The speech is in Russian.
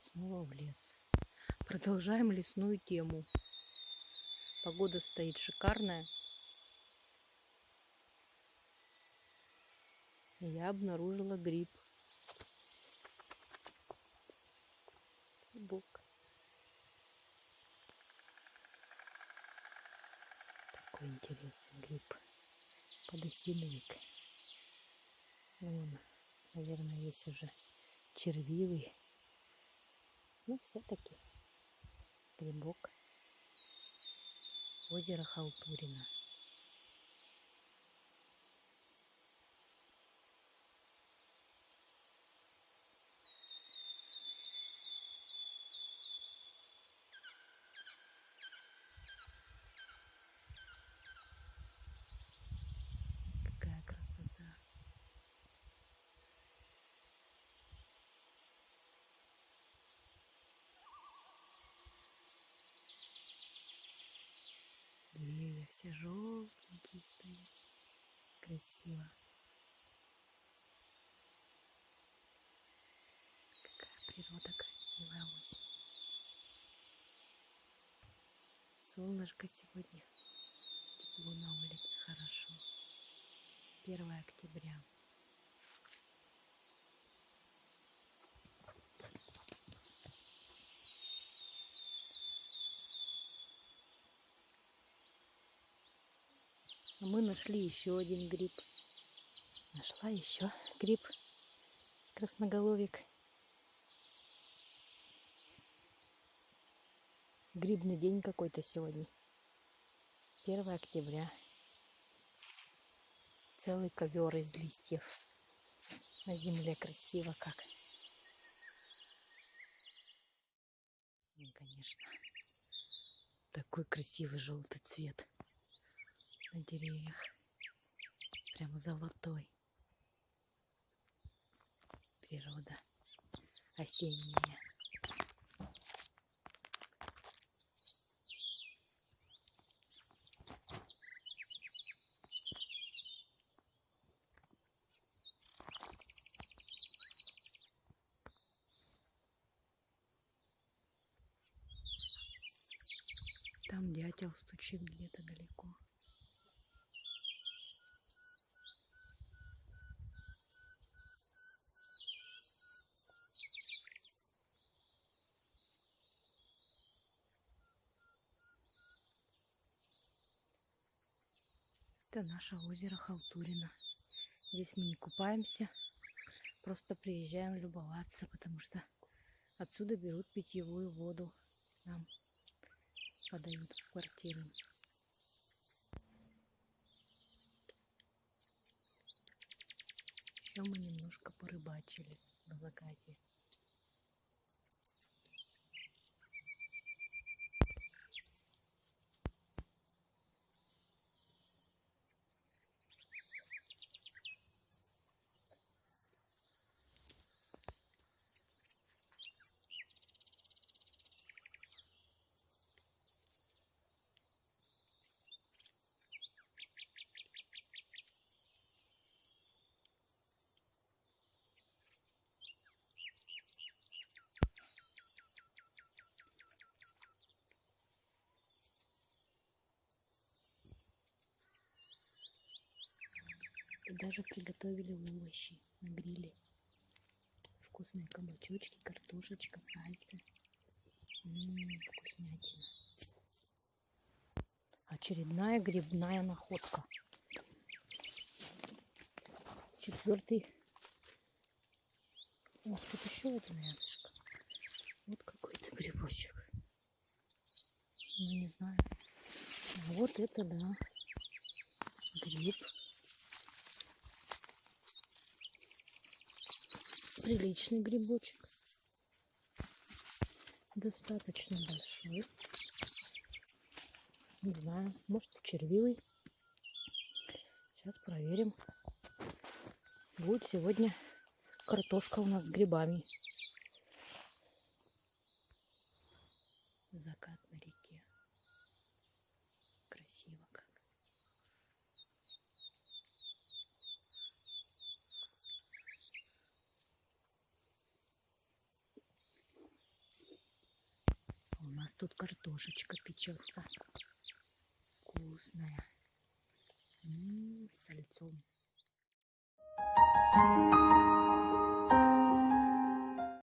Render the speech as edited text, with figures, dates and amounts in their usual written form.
снова в лес. Продолжаем лесную тему. Погода стоит шикарная. И я обнаружила гриб. Грибок. Такой интересный гриб. Подосиновик. Вон, наверное, есть уже червивый. Ну, все-таки грибок. Озеро Халтурино. Какая красота. Деревья все желтенькие стоят. Красиво. Какая природа красивая осень. Солнышко сегодня. Тепло на улице, хорошо. 1 октября. А мы нашли еще один гриб. Нашла еще гриб. Красноголовик. Грибный день какой-то сегодня. 1 октября. Целый ковер из листьев. На земле красиво как. И, конечно, такой красивый желтый цвет на деревьях. Прямо золотой. Природа осенняя. Там дятел стучит где-то далеко. Это наше озеро Халтурино. Здесь мы не купаемся, просто приезжаем любоваться, потому что отсюда берут питьевую воду. Нам подают в квартиру. Еще мы немножко порыбачили на закате. И даже приготовили овощи на гриле. Вкусные кабачочки, картошечка, сальцы. Вкуснятина. Очередная грибная находка. 4-й. Ох, тут еще один рядышком. Вот какой-то грибочек. Ну, не знаю. А вот это да. Гриб. Приличный грибочек. Достаточно большой. Не знаю, может червивый. Сейчас проверим. Будет сегодня картошка у нас с грибами. Закат на реке. Красиво как. у нас тут картошечка печется. Вкусная. С сальцом.